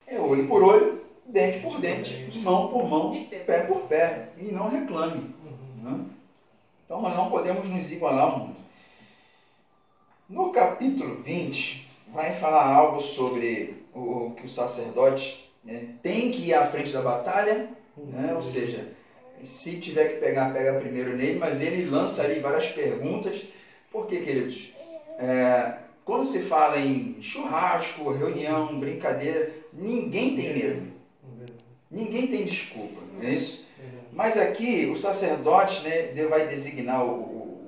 É olho por olho, dente por dente, mão por mão, pé por pé. E não reclame. Né? Então nós não podemos nos igualar ao mundo. No capítulo 20, vai falar algo sobre o que o sacerdote tem que ir à frente da batalha, né? Ou seja, se tiver que pegar, pega primeiro nele, mas ele lança ali várias perguntas. Por quê, queridos? Quando se fala em churrasco, reunião, brincadeira, ninguém tem medo. Ninguém tem desculpa, não é isso? Mas aqui o sacerdote, né, vai designar o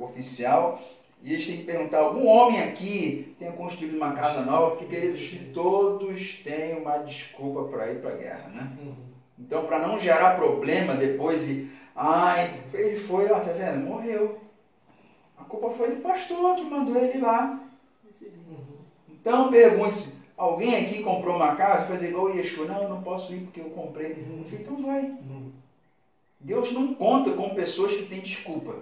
oficial e eles têm que perguntar: algum homem aqui tem construído uma casa nova? Porque, queridos, todos têm uma desculpa para ir para a guerra, né? Então, para não gerar problema depois ele foi lá, tá vendo? Morreu. A culpa foi do pastor que mandou ele lá. Então, pergunte-se: alguém aqui comprou uma casa? Fazer igual o Yeshua: não posso ir porque eu comprei. Então vai. Deus não conta com pessoas que têm desculpa.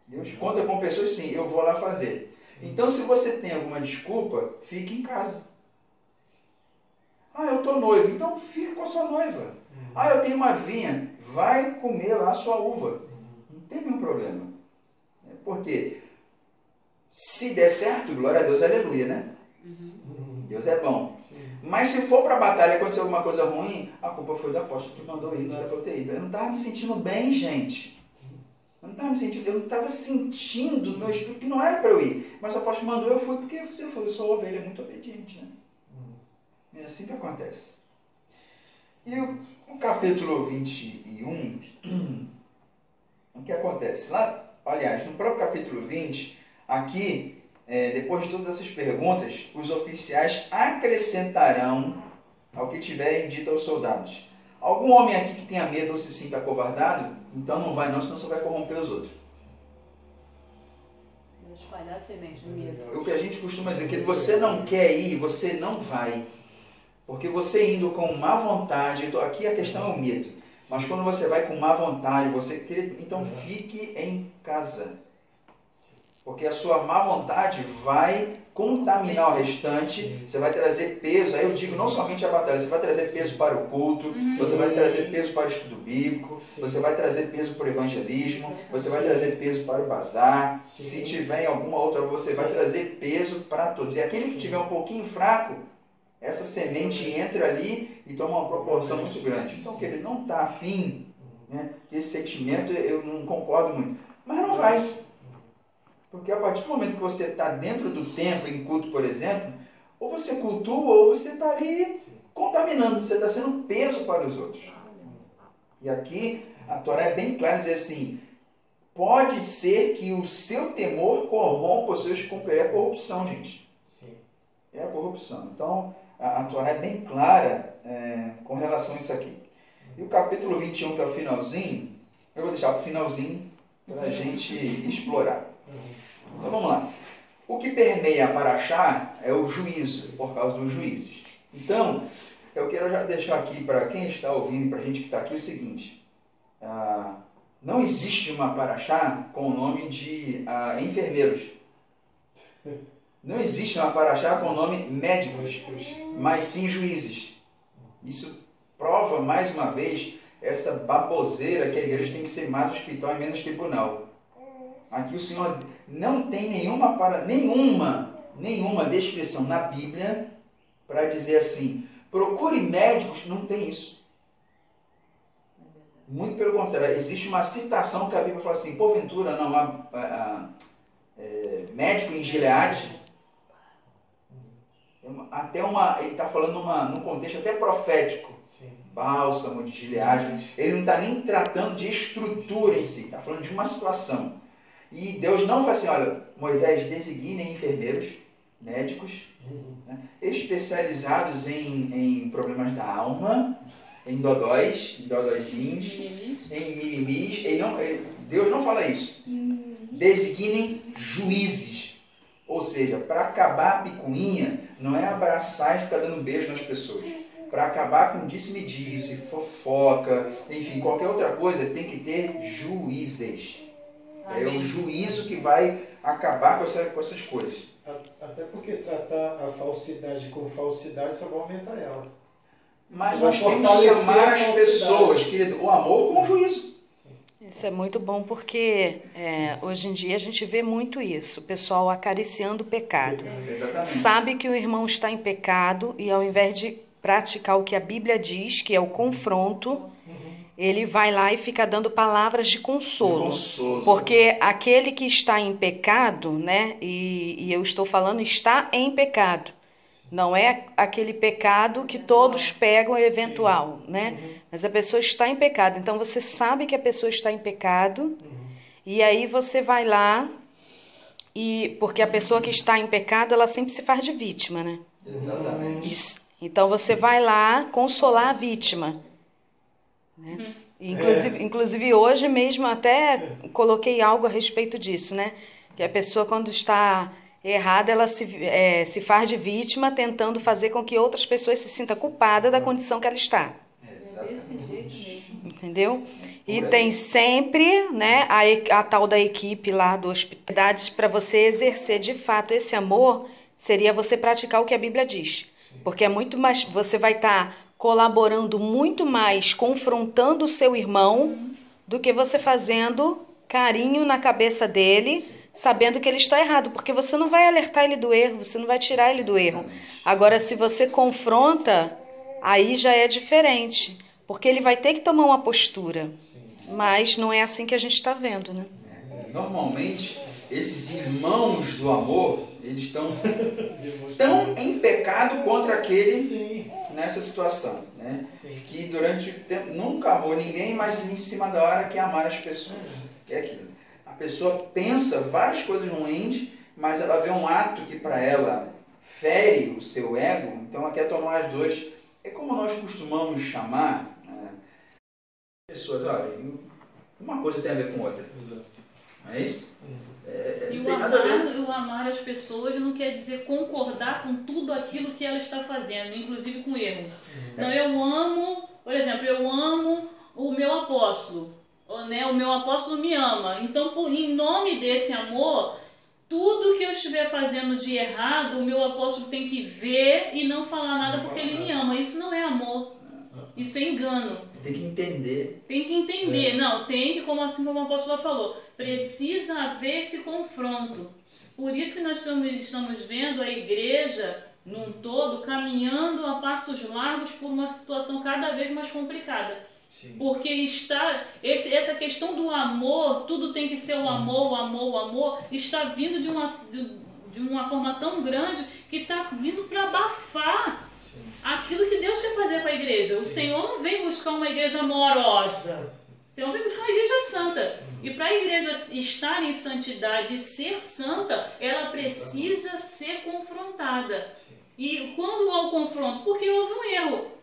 Deus conta com pessoas, sim, eu vou lá fazer. Então, se você tem alguma desculpa, fique em casa. Eu estou noivo, então fica com a sua noiva. Eu tenho uma vinha, vai comer lá a sua uva. Não tem nenhum problema. Porque se der certo, glória a Deus, aleluia, né? Deus é bom. Mas se for para a batalha e acontecer alguma coisa ruim, a culpa foi do apóstolo que mandou ir, não era para eu ter ido. Eu não estava me sentindo bem, gente. Eu não estava sentindo no meu espírito que não era para eu ir. Mas o apóstolo mandou, eu fui porque você foi. Eu sou ovelha muito obediente, né? É assim que acontece. E o capítulo 21, o que acontece? Lá, aliás, no próprio capítulo 20, aqui, depois de todas essas perguntas, os oficiais acrescentarão ao que tiverem dito aos soldados: algum homem aqui que tenha medo ou se sinta acovardado? Então não vai não, senão você vai corromper os outros. Espalhar a semente do medo. O que a gente costuma dizer, que você não quer ir, você não vai. Porque você indo com má vontade, aqui a questão é o medo. Mas quando você vai com má vontade, então fique em casa. Porque a sua má vontade vai contaminar o restante, você vai trazer peso. Aí eu digo, não somente a batalha, você vai trazer peso para o culto, você vai trazer peso para o estudo bíblico, você vai trazer peso para o evangelismo, você vai trazer peso para o bazar. Se tiver em alguma outra, você vai trazer peso para todos. E aquele que estiver um pouquinho fraco, essa semente entra ali e toma uma proporção muito grande. Então, que ele não está afim, né, que esse sentimento eu não concordo muito, mas não vai. Porque a partir do momento que você está dentro do templo, em culto, por exemplo, ou você cultua ou você está ali contaminando, você está sendo peso para os outros. E aqui a Torá é bem clara, dizer assim: pode ser que o seu temor corrompa os seus companheiros. É corrupção, gente. É a corrupção. Então, a Torá é bem clara com relação a isso aqui. E o capítulo 21, que é o finalzinho, eu vou deixar para o finalzinho para a gente explorar. Então vamos lá. O que permeia a Paraxá é o juízo, por causa dos juízes. Então, eu quero já deixar aqui para quem está ouvindo e para a gente que está aqui o seguinte: não existe uma Paraxá com o nome de enfermeiros. Não existe uma Paraxá com o nome médicos, mas sim juízes. Isso prova mais uma vez essa baboseira que a igreja tem que ser mais hospital e menos tribunal. Aqui o Senhor não tem nenhuma descrição na Bíblia para dizer assim: procure médicos. Não tem isso. Muito pelo contrário, existe uma citação que a Bíblia fala assim: porventura não há médico em Gileade. Ele está falando num contexto até profético. Sim. Bálsamo de Gileade. Ele não está nem tratando de estrutura em si, está falando de uma situação. E Deus não fala assim: olha, Moisés, designe enfermeiros, médicos, né, especializados em problemas da alma, em dodóizinhos, em mimimis. Deus não fala isso. Designem juízes. Ou seja, para acabar a picuinha, não é abraçar e ficar dando beijo nas pessoas. Para acabar com disse-me-disse, fofoca, enfim, qualquer outra coisa, tem que ter juízes. É o juízo que vai acabar com essas coisas. Até porque tratar a falsidade com falsidade só vai aumentar ela. Mas Vai nós temos que fortalecer amar a as falsidade. pessoas, querido. O amor com juízo. Isso é muito bom porque hoje em dia a gente vê muito isso, o pessoal acariciando o pecado. Exatamente. Sabe que o irmão está em pecado e ao invés de praticar o que a Bíblia diz, que é o confronto, ele vai lá e fica dando palavras de consolo. Porque aquele que está em pecado, né, e eu estou falando está em pecado, não é aquele pecado que todos pegam eventual, né? Mas a pessoa está em pecado. Então você sabe que a pessoa está em pecado e aí você vai lá porque a pessoa que está em pecado, ela sempre se faz de vítima, né? Exatamente. Isso. Então você vai lá consolar a vítima, né? Inclusive hoje mesmo até coloquei algo a respeito disso, né? Que a pessoa quando está errada, ela se faz de vítima, tentando fazer com que outras pessoas se sintam culpadas da condição que ela está. Exatamente. Desse jeito mesmo. Entendeu? E tem sempre, né, a tal da equipe lá do hospital. Para você exercer de fato esse amor, seria você praticar o que a Bíblia diz. Porque é muito mais, você vai estar colaborando muito mais, confrontando o seu irmão, do que você fazendo carinho na cabeça dele, sabendo que ele está errado, porque você não vai alertar ele do erro, você não vai tirar ele do erro. Agora, se você confronta, aí já é diferente, porque ele vai ter que tomar uma postura, mas não é assim que a gente está vendo, né? Normalmente, esses irmãos do amor, eles estão tão em pecado contra aqueles nessa situação, né? Que durante o tempo nunca amou ninguém, mas em cima da hora quer amar as pessoas. É aquilo. A pessoa pensa várias coisas ruins, mas ela vê um ato que para ela fere o seu ego, então ela quer tomar as dores. É como nós costumamos chamar pessoas, olha, uma coisa tem a ver com outra. Não é isso? E o amar as pessoas não quer dizer concordar com tudo aquilo que ela está fazendo, inclusive com erro. Não, eu amo, por exemplo, eu amo o meu apóstolo, né? O meu apóstolo me ama. Então, em nome desse amor, tudo que eu estiver fazendo de errado, o meu apóstolo tem que ver e não falar nada porque ele me ama. Isso não é amor. Isso é engano. Tem que entender. Tem que entender. Não, tem que, assim como o apóstolo falou, precisa haver esse confronto. Por isso que nós estamos vendo a igreja, num todo, caminhando a passos largos por uma situação cada vez mais complicada. Porque essa questão do amor, tudo tem que ser o amor, o amor, o amor, está vindo de uma forma tão grande que está vindo para abafar aquilo que Deus quer fazer com a igreja. O Senhor não vem buscar uma igreja amorosa. O Senhor vem buscar uma igreja santa. E para a igreja estar em santidade e ser santa, ela precisa ser confrontada. E quando há o confronto? Porque houve um erro.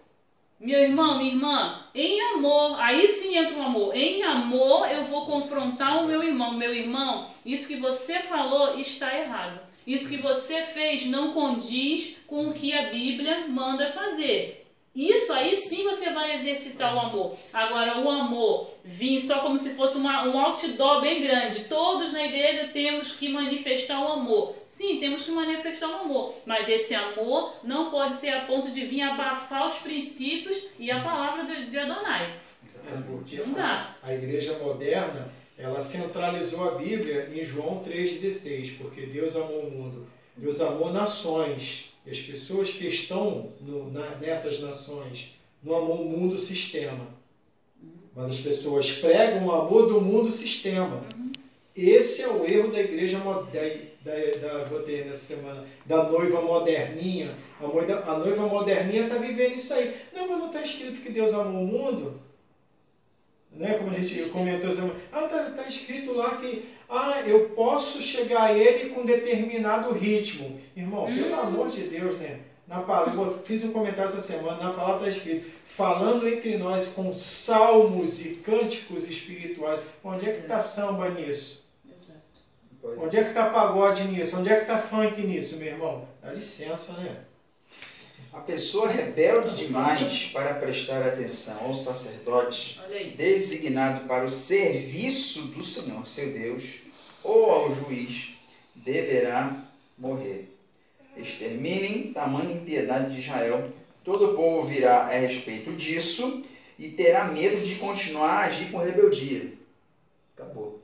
Meu irmão, minha irmã, em amor, aí sim entra o amor. Em amor eu vou confrontar o meu irmão. Meu irmão, isso que você falou está errado. Isso que você fez não condiz com o que a Bíblia manda fazer. Isso aí sim você vai exercitar o amor. Agora, o amor vir só como se fosse um outdoor bem grande. Todos na igreja temos que manifestar o amor. Sim, temos que manifestar o amor. Mas esse amor não pode ser a ponto de vir abafar os princípios e a palavra de Adonai. Porque não dá. A igreja moderna, ela centralizou a Bíblia em João 3,16. Porque Deus amou o mundo. Deus amou nações. E as pessoas que estão nessas nações não amam o mundo sistema. Mas as pessoas pregam o amor do mundo sistema. Esse é o erro da igreja botei nessa semana, da noiva moderninha. A noiva moderninha está vivendo isso aí. Não, mas não está escrito que Deus amou o mundo? Né? Como a gente comentou, está escrito lá que eu posso chegar a ele com determinado ritmo. Irmão, pelo amor de Deus, né? Fiz um comentário essa semana, na palavra está escrito, falando entre nós com salmos e cânticos espirituais. Onde é que está samba nisso? Onde é que está pagode nisso? Onde é que está funk nisso, meu irmão? Dá licença, né? A pessoa rebelde demais para prestar atenção ao sacerdote designado para o serviço do Senhor, seu Deus, ou ao juiz, deverá morrer. exterminem tamanha impiedade de Israel. Todo o povo virá a respeito disso e terá medo de continuar a agir com rebeldia. Acabou.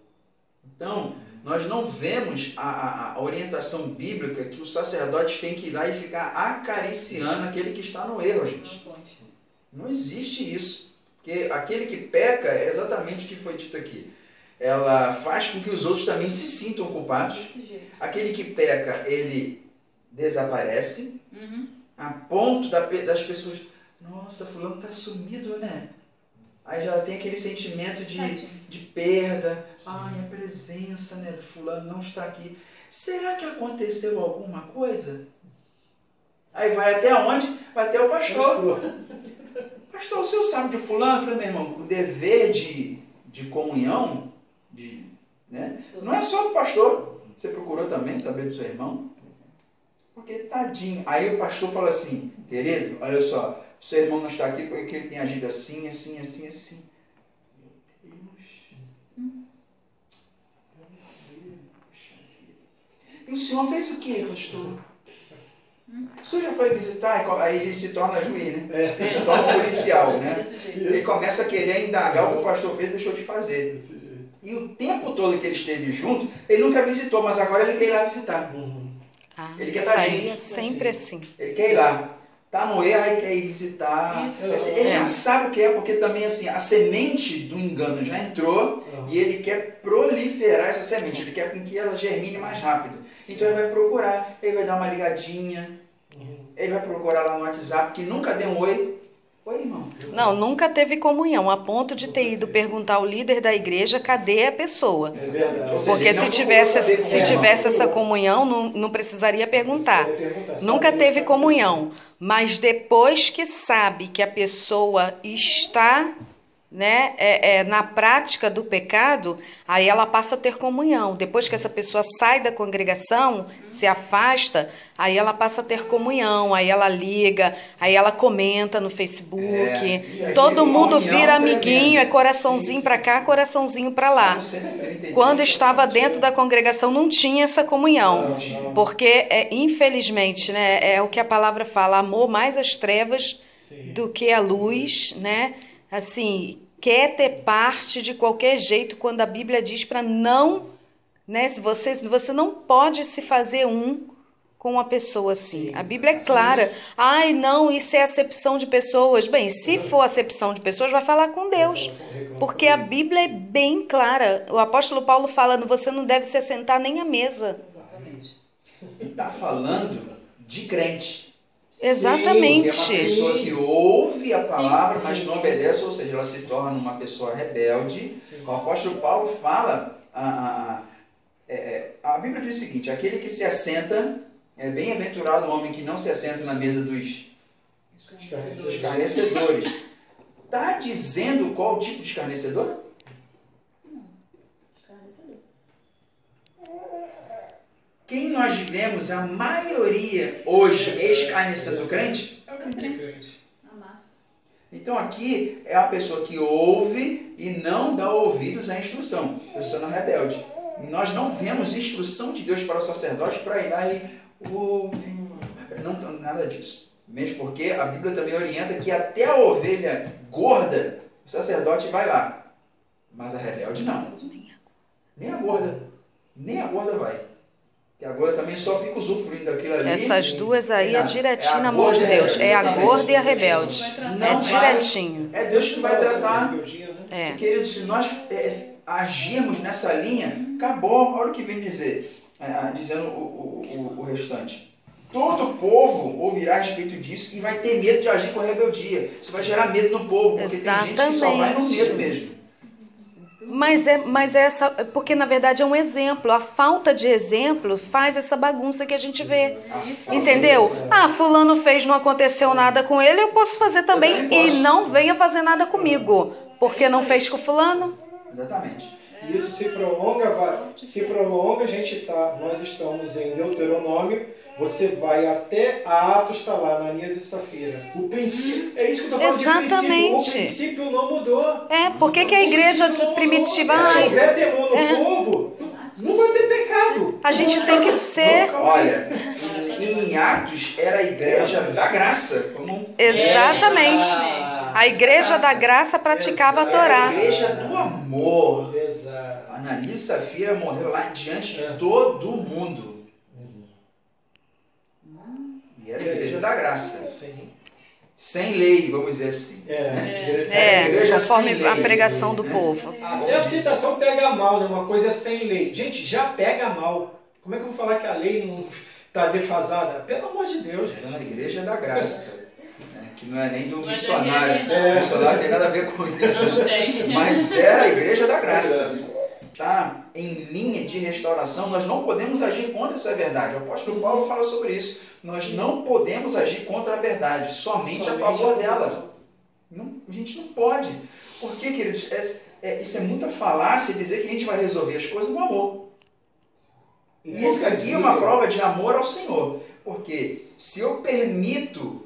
Então, nós não vemos a orientação bíblica que os sacerdotes têm que ir lá e ficar acariciando aquele que está no erro, gente. Não existe isso. Porque aquele que peca é exatamente o que foi dito aqui. Ela faz com que os outros também se sintam culpados. Aquele que peca, ele desaparece, a ponto das pessoas, nossa, fulano está sumido, né? Aí já tem aquele sentimento de perda. Ai, a presença, né, do fulano não está aqui. Será que aconteceu alguma coisa? Aí vai até onde? Vai até o pastor. Pastor, o senhor sabe de fulano? Eu falei, meu irmão, o dever de comunhão, né, não é só do pastor. Você procurou também saber do seu irmão? Porque tadinho. Aí o pastor fala assim, querido, olha só, o seu irmão não está aqui porque ele tem agido assim, assim, assim, assim. Meu Deus. E o senhor fez o quê, pastor? O senhor já foi visitar? Aí ele se torna juiz, né? Ele se torna policial, né? Ele começa a querer indagar o que o pastor fez e deixou de fazer. E o tempo todo que ele esteve junto, ele nunca visitou, mas agora ele quer ir lá visitar. Ele quer estar junto. É sempre assim. Ele quer ir lá. Está no erro, aí quer ir visitar. Ele já sabe o que é, porque também assim, a semente do engano já entrou e ele quer proliferar essa semente. Ele quer com que ela germine mais rápido. Então ele vai procurar, ele vai dar uma ligadinha, ele vai procurar lá no WhatsApp, que nunca deu um oi. Oi, irmão. Não, nunca teve comunhão, a ponto de ter ido perguntar ao líder da igreja cadê a pessoa. É verdade. Porque se tivesse essa comunhão, não precisaria perguntar. Nunca teve comunhão. Mas depois que sabe que a pessoa está, né, na prática do pecado, aí ela passa a ter comunhão. Depois que essa pessoa sai da congregação, se afasta, aí ela passa a ter comunhão, aí ela liga, aí ela comenta no Facebook, todo mundo vira amiguinho, é coraçãozinho para cá, coraçãozinho para lá. Quando estava dentro da congregação não tinha essa comunhão, porque infelizmente, né, é o que a palavra fala, amor mais as trevas do que a luz, né? Assim, quer ter parte de qualquer jeito, quando a Bíblia diz para não, né? Você não pode se fazer com uma pessoa assim. Sim, a Bíblia é clara. Ai, não, isso é acepção de pessoas. Bem, se for acepção de pessoas, vai falar com Deus. Porque a Bíblia é bem clara. O apóstolo Paulo fala, você não deve se assentar nem à mesa. Exatamente. E está falando de crente. Exatamente. Sim, é uma pessoa que ouve a palavra, mas não obedece, ou seja, ela se torna uma pessoa rebelde. Sim. O apóstolo Paulo fala, a Bíblia diz o seguinte, aquele que se assenta, é bem-aventurado o homem que não se assenta na mesa dos escarnecedores. Está dizendo qual tipo de escarnecedor? Quem nós vivemos, a maioria hoje escarnecendo o crente, é o crente. Então aqui é a pessoa que ouve e não dá ouvidos à instrução. A pessoa não é rebelde. E nós não vemos instrução de Deus para o sacerdote para ir lá e... não, nada disso. Mesmo porque a Bíblia também orienta que até a ovelha gorda, o sacerdote vai lá. Mas a rebelde não. Nem a gorda vai. Que a gorda também só fica usufruindo daquilo ali. Essas duas aí é direitinho na mão de Deus. É a gorda e a rebelde. É direitinho. É Deus que vai tratar. Querido, se nós agirmos nessa linha, acabou. Olha o que vem dizer. Dizendo o restante. Todo povo ouvirá a respeito disso e vai ter medo de agir com rebeldia. Isso vai gerar medo no povo, porque Exatamente. Tem gente que só vai no medo mesmo. Mas essa, porque na verdade é um exemplo. A falta de exemplo faz essa bagunça que a gente vê. Entendeu? Fulano fez, não aconteceu nada com ele, eu posso fazer também. E não venha fazer nada comigo, porque não fez com fulano. Exatamente. E isso se prolonga, nós estamos em Deuteronômio, você vai até Atos, está lá, Ananias e Safira. O princípio, é isso que eu estou falando. Exatamente. O princípio não mudou. Por que a igreja primitiva... Se houver temor no povo, não vai ter pecado. A gente tem que ser... Olha, em Atos era a igreja da graça. Como... Exatamente. A igreja da graça praticava a Torá. Era a igreja do amor. Exato. Ananias e Safira morreu lá diante de todo mundo. E era a igreja da graça. Sim. Sem lei, vamos dizer assim. Igreja conforme sem a lei. pregação do povo. Até a citação pega mal, né? Uma coisa sem lei. Gente, já pega mal. Como é que eu vou falar que a lei não está defasada? Pelo amor de Deus, gente. Era a igreja da graça. Que não é nem do Não é missionário. da minha O missionário tem nada a ver com isso. Não tem. Mas era a igreja da graça. Tá em linha de restauração, nós não podemos agir contra essa verdade. O apóstolo Paulo fala sobre isso. Nós não podemos agir contra a verdade, somente a favor dela. Não, a gente não pode. Porque, queridos, isso é muita falácia dizer que a gente vai resolver as coisas no amor. E isso aqui é uma prova de amor ao Senhor. Porque se eu permito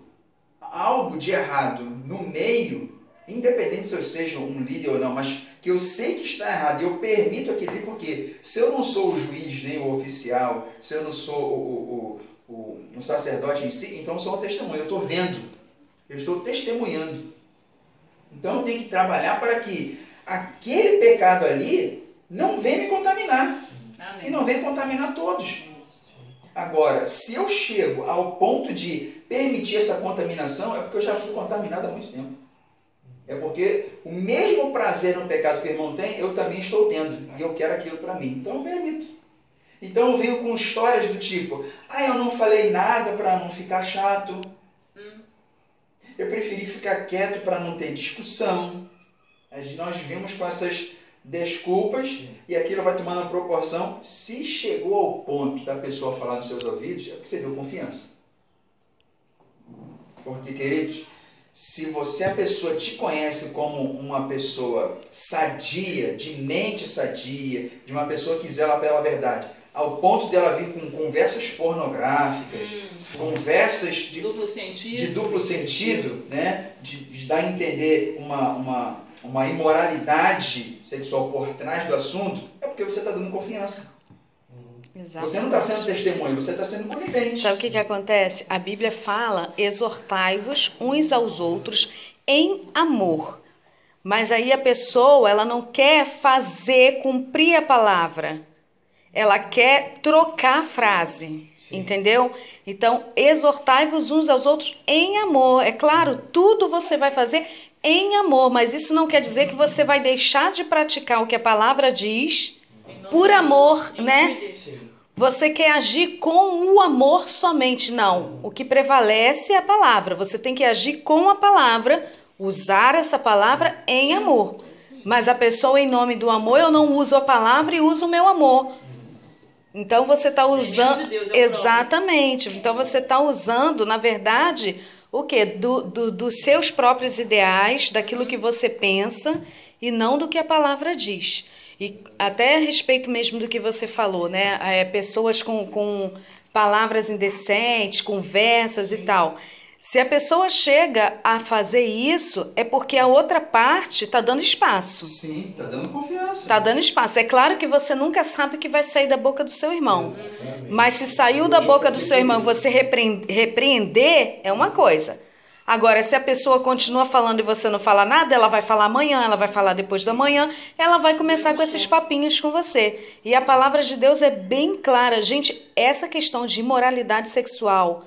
algo de errado no meio, independente se eu seja um líder ou não, mas que eu sei que está errado e eu permito aquele, porque se eu não sou o juiz nem o oficial, se eu não sou o sacerdote em si, então eu sou uma testemunha, eu estou vendo, eu estou testemunhando. Então eu tenho que trabalhar para que aquele pecado ali não venha me contaminar. Amém. E não venha contaminar todos. Agora, se eu chego ao ponto de permitir essa contaminação, é porque eu já fui contaminado há muito tempo. É porque o mesmo prazer no pecado que o irmão tem, eu também estou tendo. E eu quero aquilo para mim. Então eu permito. Então eu venho com histórias do tipo, eu não falei nada para não ficar chato. Eu preferi ficar quieto para não ter discussão. Nós vivemos com essas desculpas e aquilo vai tomando uma proporção. Se chegou ao ponto da pessoa falar nos seus ouvidos, é porque você deu confiança. Porque, queridos, se a pessoa te conhece como uma pessoa sadia, de mente sadia, de uma pessoa que zela pela verdade, ao ponto dela vir com conversas pornográficas, conversas de duplo sentido, né? de dar a entender uma imoralidade sexual por trás do assunto, é porque você está dando confiança. Exatamente. Você não está sendo testemunha, você está sendo conivente. Sabe o que acontece? A Bíblia fala, exortai-vos uns aos outros em amor. Mas aí a pessoa, ela não quer cumprir a palavra. Ela quer trocar a frase, entendeu? Então, exortai-vos uns aos outros em amor. É claro, tudo você vai fazer em amor, mas isso não quer dizer que você vai deixar de praticar o que a palavra diz por amor, né? Você quer agir com o amor somente, não. O que prevalece é a palavra. Você tem que agir com a palavra, usar essa palavra em amor. Mas a pessoa, em nome do amor, eu não uso a palavra e uso o meu amor. Então você está usando... Exatamente. Então você está usando, na verdade, o quê? Dos seus próprios ideais, daquilo que você pensa e não do que a palavra diz. E até a respeito mesmo do que você falou, né? Pessoas com palavras indecentes, conversas e tal. Se a pessoa chega a fazer isso, é porque a outra parte está dando espaço. Sim, está dando confiança. Está dando espaço. É claro que você nunca sabe o que vai sair da boca do seu irmão. Exatamente. Mas se saiu da boca do seu irmão e você repreender, é uma coisa. Agora, se a pessoa continua falando e você não fala nada, ela vai falar amanhã, ela vai falar depois da manhã, ela vai começar com esses papinhos com você. E a palavra de Deus é bem clara. Gente, essa questão de imoralidade sexual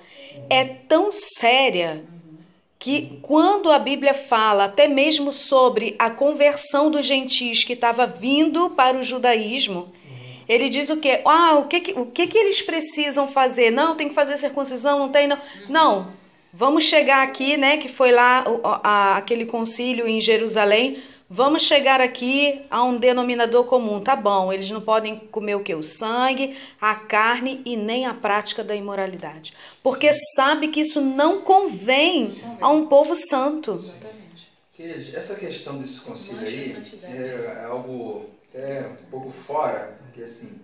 é tão séria que quando a Bíblia fala até mesmo sobre a conversão dos gentios que estava vindo para o judaísmo, ele diz o quê? O que eles precisam fazer? Não, tem que fazer circuncisão, não tem, não. Não. Vamos chegar aqui, né, que foi lá aquele concílio em Jerusalém, vamos chegar aqui a um denominador comum, tá bom, eles não podem comer o quê? O sangue, a carne e nem a prática da imoralidade, porque sabe que isso não convém a um povo santo. Exatamente. Queridos, essa questão desse concílio aí é algo um pouco fora, porque assim,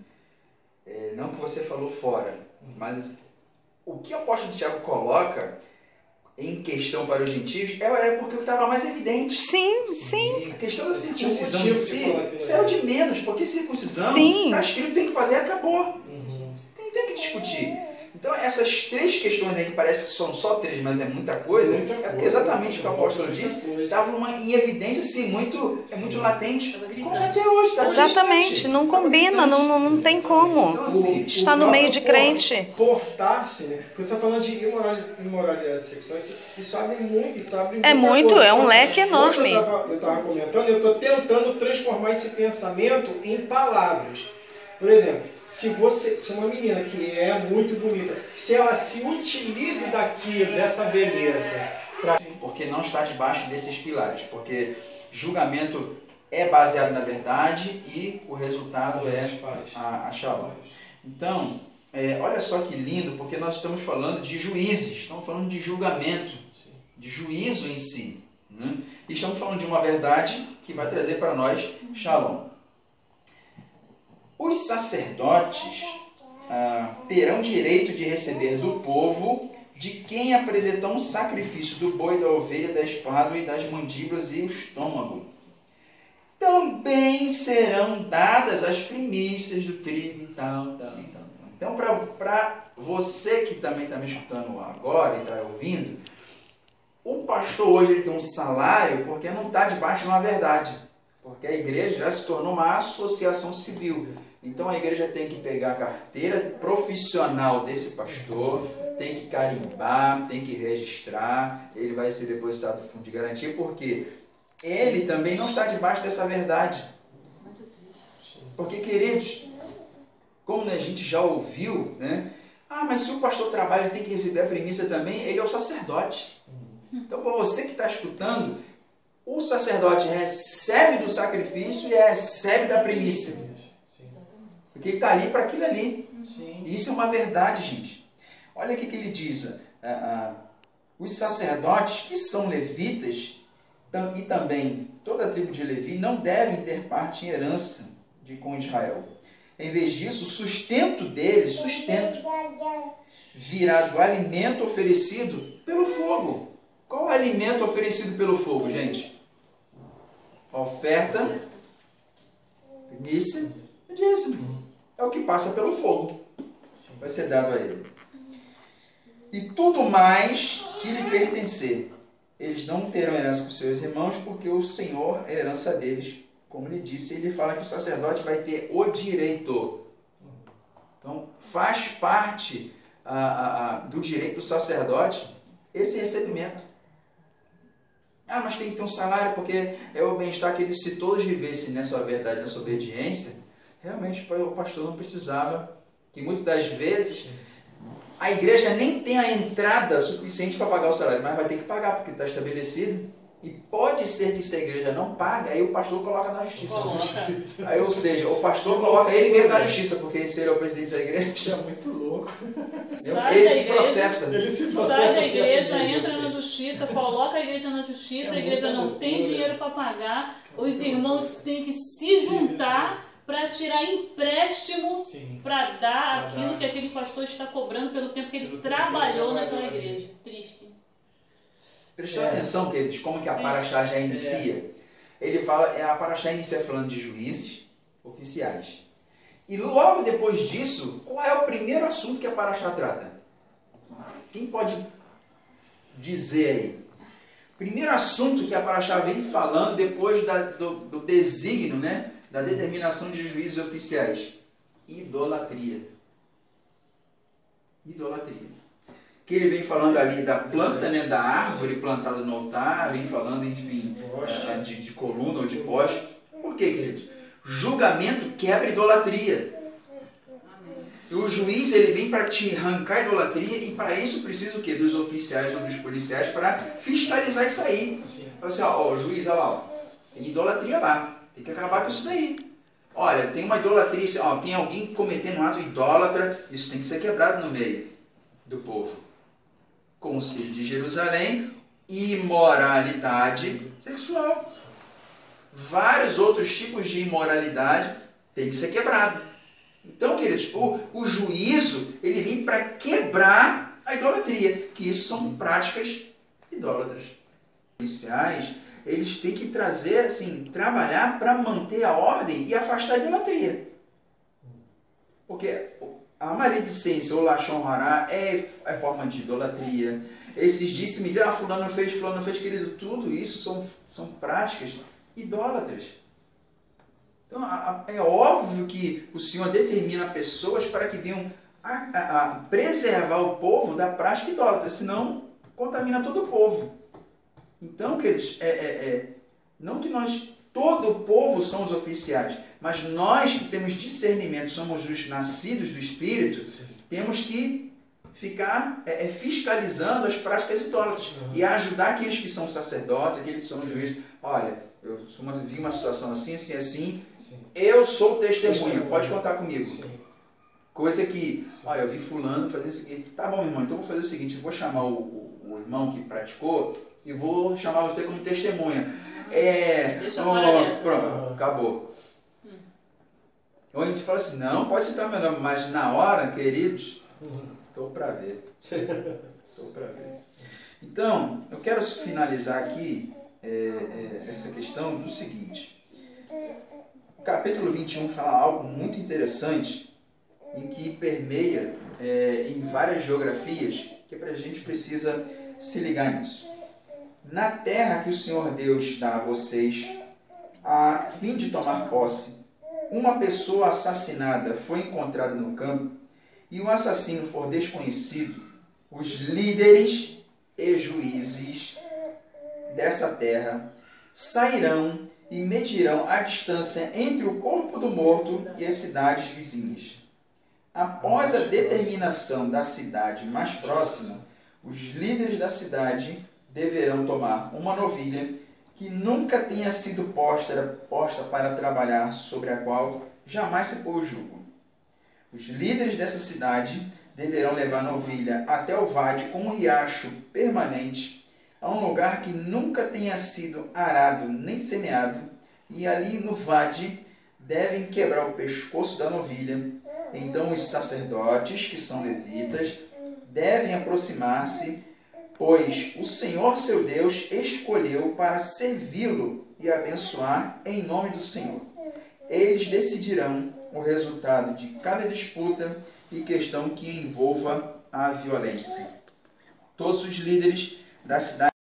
não que você falou fora, mas o que o apóstolo Tiago coloca em questão para os gentios é porque o que estava mais evidente. Sim. A questão da circuncisão em si, isso é o de menos, porque circuncisão, está escrito, tem que fazer, acabou. Não tem que discutir. Então, essas 3 questões aí, que parece que são só 3, mas é muita coisa, é porque exatamente o que o apóstolo disse, estava em evidência, assim, muito latente, como até hoje. Exatamente, não combina, não tem como. Então, assim, está no meio de crente. Portar-se, né? Porque você está falando de imoralidade sexual, isso abre muito, é um leque enorme. Eu estava comentando, eu estou tentando transformar esse pensamento em palavras. Por exemplo, se uma menina que é muito bonita, se ela se utilize dessa beleza, porque não está debaixo desses pilares, porque julgamento é baseado na verdade e o resultado é a shalom. Então, olha só que lindo, porque nós estamos falando de juízes, estamos falando de julgamento, de juízo em si, né? E estamos falando de uma verdade que vai trazer para nós shalom. Os sacerdotes terão direito de receber do povo de quem apresentou um sacrifício do boi, da ovelha, da espádua e das mandíbulas e o estômago. Também serão dadas as primícias do trigo e tal. Então, para você que também está me escutando agora e está ouvindo, o pastor hoje ele tem um salário porque não está debaixo de uma verdade. Porque a igreja já se tornou uma associação civil. Então a igreja tem que pegar a carteira profissional desse pastor, tem que carimbar, tem que registrar, ele vai ser depositado no fundo de garantia, porque ele também não está debaixo dessa verdade. Porque, queridos, como a gente já ouviu, né? Mas se o pastor trabalha, ele tem que receber a primícia também, ele é o sacerdote. Então, para você que está escutando, o sacerdote recebe do sacrifício e recebe da primícia. Porque ele está ali para aquilo ali. E isso é uma verdade, gente. Olha o que ele diz. Os sacerdotes que são levitas e também toda a tribo de Levi não devem ter parte em herança com Israel. Em vez disso, o sustento deles, virá do alimento oferecido pelo fogo. Qual o alimento oferecido pelo fogo, gente? Oferta, primícia e dízimo. É o que passa pelo fogo. Vai ser dado a ele. E tudo mais que lhe pertencer. Eles não terão herança com seus irmãos, porque o Senhor é a herança deles. Como ele disse, ele fala que o sacerdote vai ter o direito. Então, faz parte do direito do sacerdote esse recebimento. Mas tem que ter um salário, porque é o bem-estar que se todos vivessem nessa verdade, nessa obediência, realmente o pastor não precisava, que muitas das vezes a igreja nem tem a entrada suficiente para pagar o salário, mas vai ter que pagar, porque está estabelecido. E pode ser que se a igreja não paga, aí o pastor coloca na justiça. Aí, ou seja, o pastor coloca ele mesmo na justiça, porque se ele é o presidente da igreja. Isso é muito louco. Ele se processa. Sai da igreja, entra na justiça, coloca a igreja na justiça, a igreja não tem dinheiro para pagar, os irmãos têm que se juntar para tirar empréstimo para dar aquilo que aquele pastor está cobrando pelo tempo que ele trabalhou naquela igreja. Triste. Prestou atenção, queridos, como que a Paraxá já inicia? Ele fala, a Paraxá inicia falando de juízes oficiais. E logo depois disso, qual é o primeiro assunto que a Paraxá trata? Quem pode dizer aí? Primeiro assunto que a Paraxá vem falando depois do desígnio, né? Da determinação de juízes oficiais. Idolatria. Idolatria. Que ele vem falando ali da planta, né, da árvore plantada no altar, vem falando, enfim, de coluna ou de poste. Por quê, queridos? Julgamento quebra idolatria. E o juiz, ele vem para te arrancar a idolatria, e para isso precisa o quê? Dos oficiais ou dos policiais para fiscalizar isso aí. Fala assim, o juiz, olha lá, tem idolatria lá, tem que acabar com isso daí. Olha, tem uma idolatria, tem alguém cometendo um ato idólatra, isso tem que ser quebrado no meio do povo. Concílio de Jerusalém, imoralidade sexual. Vários outros tipos de imoralidade tem que ser quebrado. Então, queridos, o juízo, ele vem para quebrar a idolatria, que isso são práticas idólatras. Os policiais, eles têm que trazer, assim, trabalhar para manter a ordem e afastar a idolatria. Porque a maledicência, ou lachon hará, é forma de idolatria. Esses disse-me, fulano fez, querido, tudo isso são práticas idólatras. Então, é óbvio que o Senhor determina pessoas para que venham a preservar o povo da prática idólatra, senão contamina todo o povo. Então, queridos, não que todo o povo são os oficiais, mas nós que temos discernimento, somos os nascidos do Espírito, temos que ficar fiscalizando as práticas idólatras e ajudar aqueles que são sacerdotes, aqueles que são juízes. Olha, eu vi uma situação assim, assim, assim, eu sou testemunha, pode contar comigo. Coisa que, olha, eu vi fulano fazendo isso aqui. Tá bom, irmão, então vou fazer o seguinte, eu vou chamar o irmão que praticou e vou chamar você como testemunha. Pronto, acabou. Ou a gente fala assim, não, pode citar meu nome, mas na hora, queridos, estou para ver. Então, eu quero finalizar aqui essa questão do seguinte. O capítulo 21 fala algo muito interessante em que permeia em várias geografias, que a gente precisa se ligar nisso. Na terra que o Senhor Deus dá a vocês, a fim de tomar posse, uma pessoa assassinada foi encontrada no campo e o assassino for desconhecido, os líderes e juízes dessa terra sairão e medirão a distância entre o corpo do morto e as cidades vizinhas. Após a determinação da cidade mais próxima, os líderes da cidade deverão tomar uma novilha que nunca tenha sido posta para trabalhar, sobre a qual jamais se pôs jugo. Os líderes dessa cidade deverão levar a novilha até o vade com um riacho permanente, a um lugar que nunca tenha sido arado nem semeado, e ali no vade devem quebrar o pescoço da novilha. Então os sacerdotes, que são levitas, devem aproximar-se, pois o Senhor seu Deus escolheu para servi-lo e abençoar em nome do Senhor. Eles decidirão o resultado de cada disputa e questão que envolva a violência. Todos os líderes da cidade